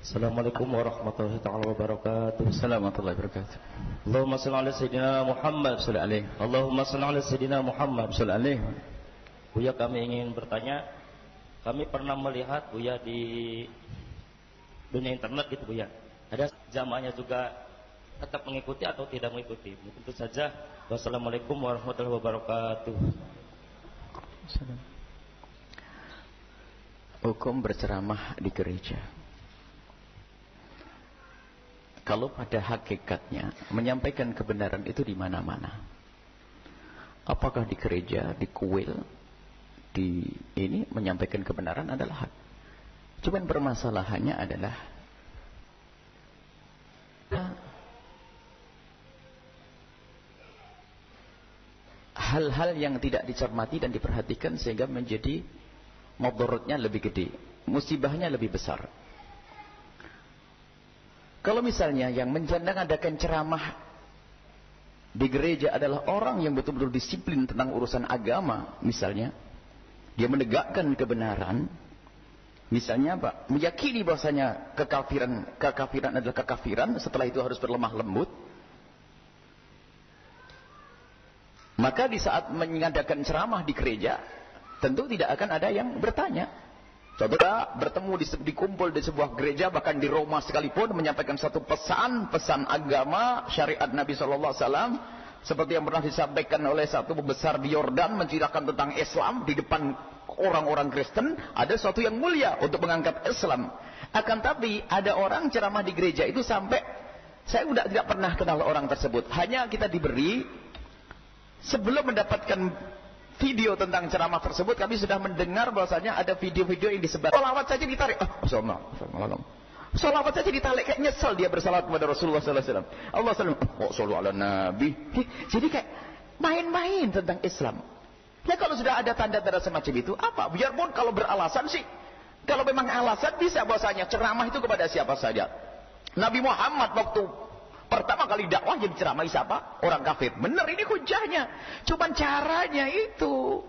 Assalamualaikum warahmatullahi taala wabarakatuh. Assalamualaikum warahmatullahi wabarakatuh. Allahumma shalli ala sayyidina Muhammad sallallahu alaihi. Allahumma shalli ala sayyidina Muhammad sallallahu alaihi. Buya, kami ingin bertanya. Kami pernah melihat Buya di dunia internet gitu Buya. Ada jamaahnya juga tetap mengikuti atau tidak mengikuti. Tentu saja. Wassalamualaikum warahmatullahi wabarakatuh. Hukum berceramah di gereja. Kalau pada hakikatnya menyampaikan kebenaran itu di mana-mana. Apakah di gereja, di kuil, di ini menyampaikan kebenaran adalah hak. Cuman permasalahannya adalah hal-hal yang tidak dicermati dan diperhatikan sehingga menjadi mudaratnya lebih gede, musibahnya lebih besar. Kalau misalnya yang menjandang-adakan ceramah di gereja adalah orang yang betul-betul disiplin tentang urusan agama, misalnya dia menegakkan kebenaran, misalnya Pak, meyakini bahwasanya kekafiran adalah kekafiran, setelah itu harus berlemah lembut, maka di saat mengadakan ceramah di gereja tentu tidak akan ada yang bertanya. Saudara bertemu dikumpul di sebuah gereja, bahkan di Roma sekalipun, menyampaikan satu pesan agama, syariat Nabi Sallallahu Alaihi Wasallam, seperti yang pernah disampaikan oleh satu pembesar di Yordan, menceritakan tentang Islam di depan orang-orang Kristen. Ada sesuatu yang mulia untuk mengangkat Islam. Akan tapi ada orang ceramah di gereja itu sampai saya tidak pernah kenal orang tersebut. Hanya kita diberi, sebelum mendapatkan video tentang ceramah tersebut, kami sudah mendengar bahwasanya ada video-video yang disebar. Sholawat saja ditarik. Sholawat saja ditarik, kayak nyesel dia bersalawat kepada Rasulullah Sallallahu Alaihi Wasallam. Allah Sallam, sholawat ala Nabi. Jadi kayak main-main tentang Islam. Ya kalau sudah ada tanda-tanda semacam itu, apa? Biarpun kalau beralasan sih, kalau memang alasan bisa bahwasanya ceramah itu kepada siapa saja. Nabi Muhammad waktu pertama kali dakwah yang diceramai siapa? Orang kafir. Benar, ini hujahnya. Cuman caranya itu.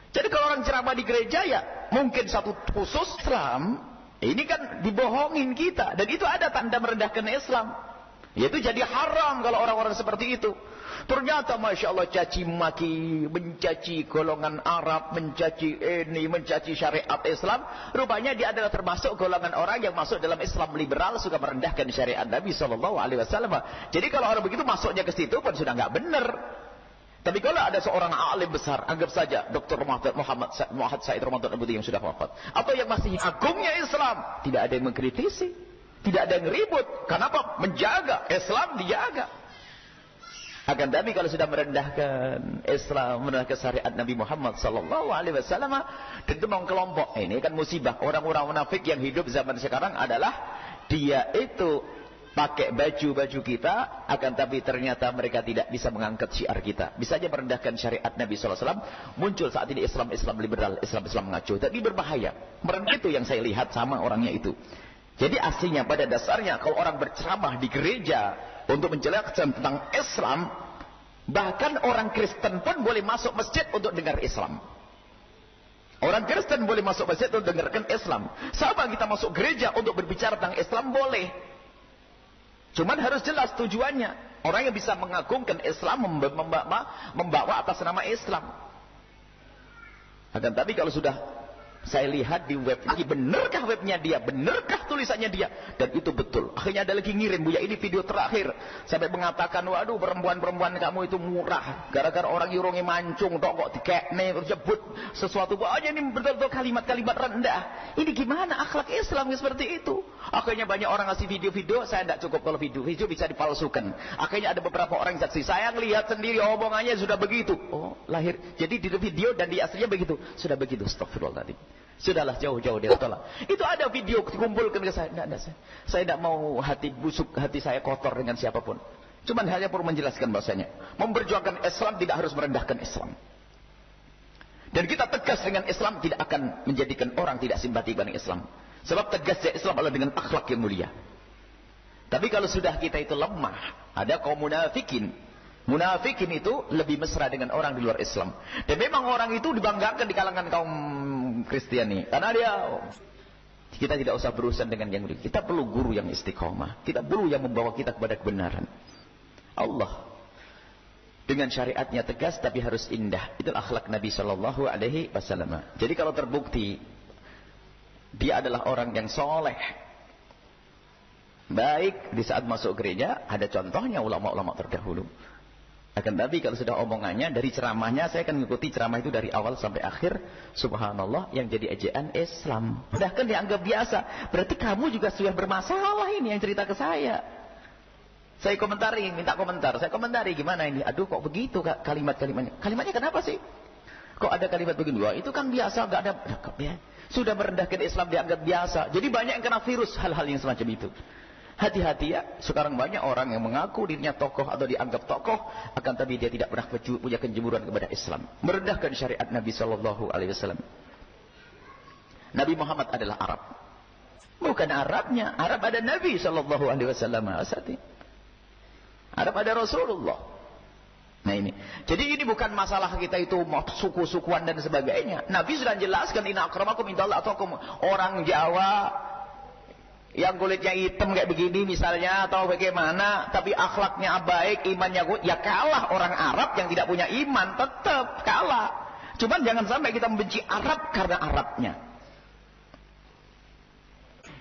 Jadi kalau orang ceramah di gereja ya mungkin satu khusus Islam, ini kan dibohongin kita. Dan itu ada tanda merendahkan Islam. Yaitu jadi haram kalau orang-orang seperti itu. Ternyata Masya Allah caci maki, mencaci golongan Arab, mencaci syariat Islam. Rupanya dia adalah termasuk golongan orang yang masuk dalam Islam liberal, suka merendahkan syariat Nabi Sallallahu Alaihi Wasallam. Jadi kalau orang begitu masuknya ke situ pun sudah nggak benar. Tapi kalau ada seorang alim besar, anggap saja Dr. Muhammad Said Ramadan Abu yang sudah wafat, atau yang masih agungnya Islam, tidak ada yang mengkritisi, tidak ada yang ribut. Kenapa? Menjaga Islam, dijaga. Akan tapi kalau sudah merendahkan Islam, merendahkan syariat Nabi Muhammad Sallallahu Alaihi Wasallam, tentu mau kelompok. Ini kan musibah. Orang-orang munafik yang hidup zaman sekarang adalah dia itu pakai baju-baju kita, akan tapi ternyata mereka tidak bisa mengangkat syiar kita. Bisa saja merendahkan syariat Nabi Sallallahu Alaihi Wasallam. Muncul saat ini Islam liberal, Islam mengacu. Tapi berbahaya. Merendah itu yang saya lihat sama orangnya itu. Jadi aslinya pada dasarnya kalau orang berceramah di gereja untuk menjelaskan tentang Islam, bahkan orang Kristen pun boleh masuk masjid untuk dengar Islam. Orang Kristen boleh masuk masjid untuk dengarkan Islam. Sama kita masuk gereja untuk berbicara tentang Islam boleh. Cuman harus jelas tujuannya. Orang yang bisa mengagungkan Islam membawa atas nama Islam. Akan tapi kalau sudah saya lihat di web ini, benarkah webnya dia, benarkah tulisannya dia, dan itu betul. Akhirnya ada lagi ngirim, Buya ini video terakhir, sampai mengatakan, waduh perempuan-perempuan kamu itu murah, gara-gara orang yurungi mancung, kok dikekne, sebut sesuatu, aja ini betul-betul kalimat-kalimat rendah. Ini gimana akhlak Islam seperti itu? Akhirnya banyak orang ngasih video-video, saya tidak cukup kalau video bisa dipalsukan. Akhirnya ada beberapa orang saksi, saya lihat sendiri omongannya sudah begitu. Oh, lahir. Jadi di video dan di aslinya begitu. Sudah begitu, astagfirullahaladzim. Sudahlah jauh-jauh dia tolak. Itu ada video dikumpulkan ke saya. Saya tidak mau hati busuk, hati saya kotor dengan siapapun. Cuman hanya perlu menjelaskan bahasanya, memperjuangkan Islam tidak harus merendahkan Islam. Dan kita tegas dengan Islam tidak akan menjadikan orang tidak simpati dengan Islam. Sebab tegasnya Islam adalah dengan akhlak yang mulia. Tapi kalau sudah kita itu lemah, ada kaum munafikin. Munafikin itu lebih mesra dengan orang di luar Islam. Dan memang orang itu dibanggakan di kalangan kaum Kristiani. Karena dia Kita tidak usah berurusan dengan yang begitu. Kita perlu guru yang istiqomah. Kita perlu yang membawa kita kepada kebenaran. Allah dengan syariatnya tegas tapi harus indah. Itu akhlak Nabi Shallallahu Alaihi Wasallam. Jadi kalau terbukti dia adalah orang yang soleh, baik di saat masuk gereja, ada contohnya ulama-ulama terdahulu. Akan tapi kalau sudah omongannya dari ceramahnya, saya akan mengikuti ceramah itu dari awal sampai akhir. Subhanallah, yang jadi ejaan Islam. Bahkan dianggap biasa. Berarti kamu juga sudah bermasalah ini yang cerita ke saya. Saya komentari, minta komentar. Saya komentari gimana ini? Aduh kok begitu kalimat-kalimatnya? Kalimatnya kenapa sih? Kok ada kalimat begini? Wah, itu kan biasa, nggak ada. Sudah merendahkan Islam dianggap biasa. Jadi banyak yang kena virus hal-hal yang semacam itu. Hati-hati ya, sekarang banyak orang yang mengaku dirinya tokoh atau dianggap tokoh, akan tapi dia tidak pernah punya kejemuran kepada Islam, merendahkan syariat Nabi Shallallahu Alaihi Wasallam. Nabi Muhammad adalah Arab, bukan Arabnya. Arab ada Nabi Shallallahu Alaihi Wasallam. Arab ada Rasulullah. Nah ini, jadi ini bukan masalah kita itu suku-sukuan dan sebagainya. Nabi sudah jelaskan, inna akramakum indallahi atqakum. Orang Jawa yang kulitnya hitam kayak begini misalnya, atau bagaimana, tapi akhlaknya baik, imannya kuat, ya kalah orang Arab yang tidak punya iman, tetap kalah. Cuman jangan sampai kita membenci Arab karena Arabnya.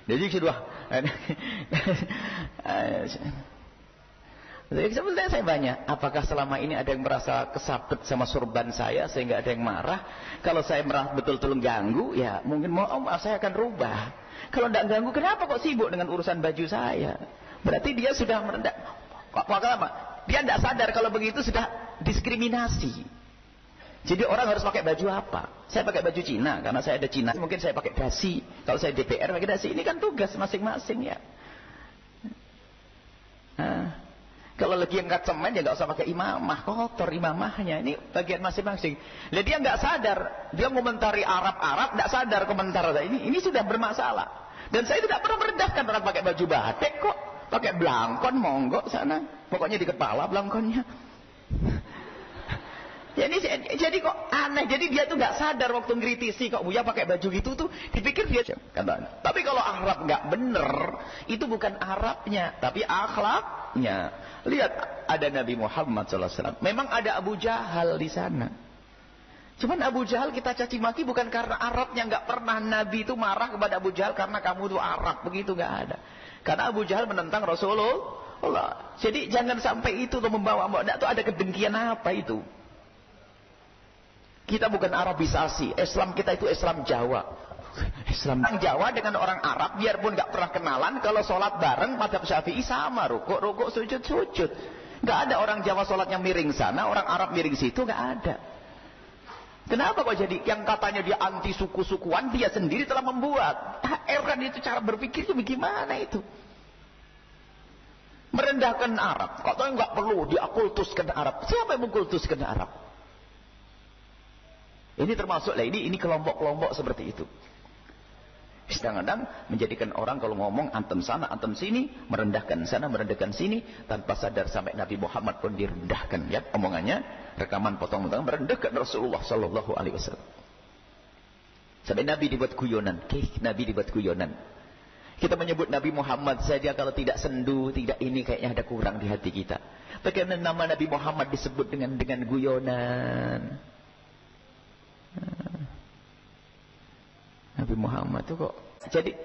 Jadi sudah sebenarnya saya banyak, apakah selama ini ada yang merasa kesabet sama surban saya sehingga ada yang marah? Kalau saya merasa betul-betul ganggu, ya mungkin maaf saya akan rubah. Kalau tidak ganggu, kenapa kok sibuk dengan urusan baju saya? Berarti dia sudah merendah. Apa? Dia tidak sadar kalau begitu sudah diskriminasi. Jadi orang harus pakai baju apa? Saya pakai baju Cina karena saya ada Cina. Mungkin saya pakai dasi. Kalau saya DPR pakai dasi. Ini kan tugas masing-masing ya. Kalau lagi yang nggak cemen ya nggak usah pakai imamah, kotor imamahnya. Ini bagian masing-masing. Jadi dia nggak sadar, dia komentari Arab, nggak sadar komentar ini sudah bermasalah. Dan saya tidak pernah merendahkan orang pakai baju batik kok, pakai blangkon monggo sana, pokoknya di kepala blangkonnya. Jadi kok aneh, jadi dia tuh nggak sadar waktu ngkritisi kok Buya pakai baju gitu tuh, dipikir dia. Tapi kalau Arab nggak bener, itu bukan Arabnya, tapi akhlaknya. Lihat ada Nabi Muhammad SAW. Memang ada Abu Jahal di sana. Cuman Abu Jahal kita caci maki bukan karena Arabnya, nggak pernah Nabi itu marah kepada Abu Jahal karena kamu tuh Arab, begitu nggak ada. Karena Abu Jahal menentang Rasulullah. Jadi jangan sampai itu tuh membawa itu ada kedengkian apa itu? Kita bukan Arabisasi. Islam kita itu Islam Jawa. Islam Jawa dengan orang Arab, biarpun nggak pernah kenalan, kalau sholat bareng mazhab Syafi'i sama, rukuk, sujud. Nggak ada orang Jawa sholatnya miring sana, orang Arab miring situ, nggak ada. Kenapa kok jadi yang katanya dia anti suku-sukuan, dia sendiri telah membuat. Kan itu cara berpikirnya bagaimana itu? Merendahkan Arab. Katanya nggak perlu diakultuskan Arab. Siapa yang mengkultuskan Arab? Ini termasuklah ini kelompok-kelompok seperti itu. Kadang-kadang menjadikan orang kalau ngomong antem sana, antem sini, merendahkan sana, merendahkan sini, tanpa sadar sampai Nabi Muhammad pun direndahkan. Ya, omongannya, rekaman potong-potong merendahkan Rasulullah Sallallahu Alaihi Wasallam. Sampai Nabi dibuat guyonan. Nabi dibuat guyonan. Kita menyebut Nabi Muhammad saja kalau tidak sendu, tidak ini, kayaknya ada kurang di hati kita. Bagaimana nama Nabi Muhammad disebut dengan guyonan? Nabi Muhammad itu kok jadi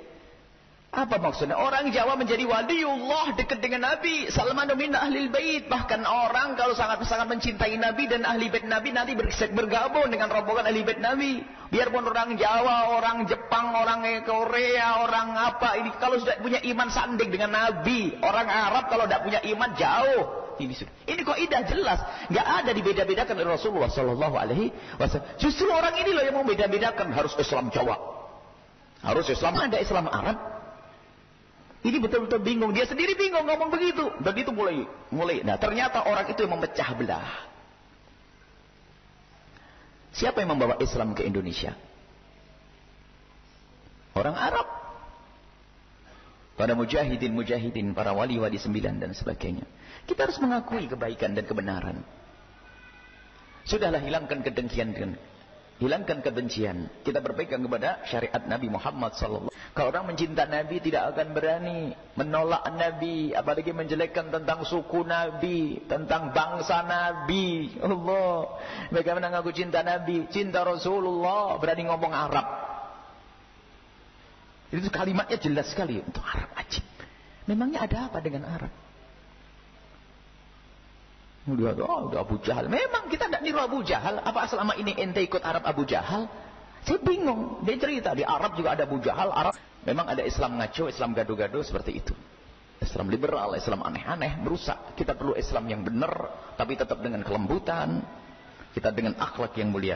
apa maksudnya? Orang Jawa menjadi waliullah, dekat dengan Nabi. Salman min ahlil bait. Bahkan orang kalau sangat-sangat mencintai Nabi dan ahli bait Nabi, nanti bergabung dengan rombongan ahli bait Nabi. Biarpun orang Jawa, orang Jepang, orang Korea, orang apa ini, kalau sudah punya iman sanding dengan Nabi. Orang Arab kalau tidak punya iman jauh. Ini kok indah jelas, nggak ada dibeda-bedakan oleh Rasulullah Sallallahu Alaihi Wasallam. Justru orang ini loh yang mau beda-bedakan, harus Islam Jawa, harus Islam, ada Islam Arab. Ini betul-betul bingung, dia sendiri bingung ngomong begitu. Begitu mulai. Nah ternyata orang itu yang memecah belah. Siapa yang membawa Islam ke Indonesia? Orang Arab. Para mujahidin, para wali-wali 9 dan sebagainya. Kita harus mengakui kebaikan dan kebenaran. Sudahlah hilangkan kedengkian. Hilangkan kebencian. Kita berpegang kepada syariat Nabi Muhammad sallallahu alaihi wasallam. Kalau orang mencinta Nabi tidak akan berani menolak Nabi, apalagi menjelekkan tentang suku Nabi, tentang bangsa Nabi. Allah, bagaimana ngaku cinta Nabi, cinta Rasulullah, berani ngomong Arab. Itu kalimatnya jelas sekali untuk Arab wajib. Memangnya ada apa dengan Arab? Udah Abu Jahal. Memang kita tidak niru Abu Jahal. Apa selama ini ente ikut Arab Abu Jahal? Saya bingung. Dia cerita di Arab juga ada Abu Jahal. Arab memang ada Islam ngaco, Islam gado-gado seperti itu. Islam liberal, Islam aneh-aneh, merusak. Kita perlu Islam yang benar, tapi tetap dengan kelembutan. Kita dengan akhlak yang mulia.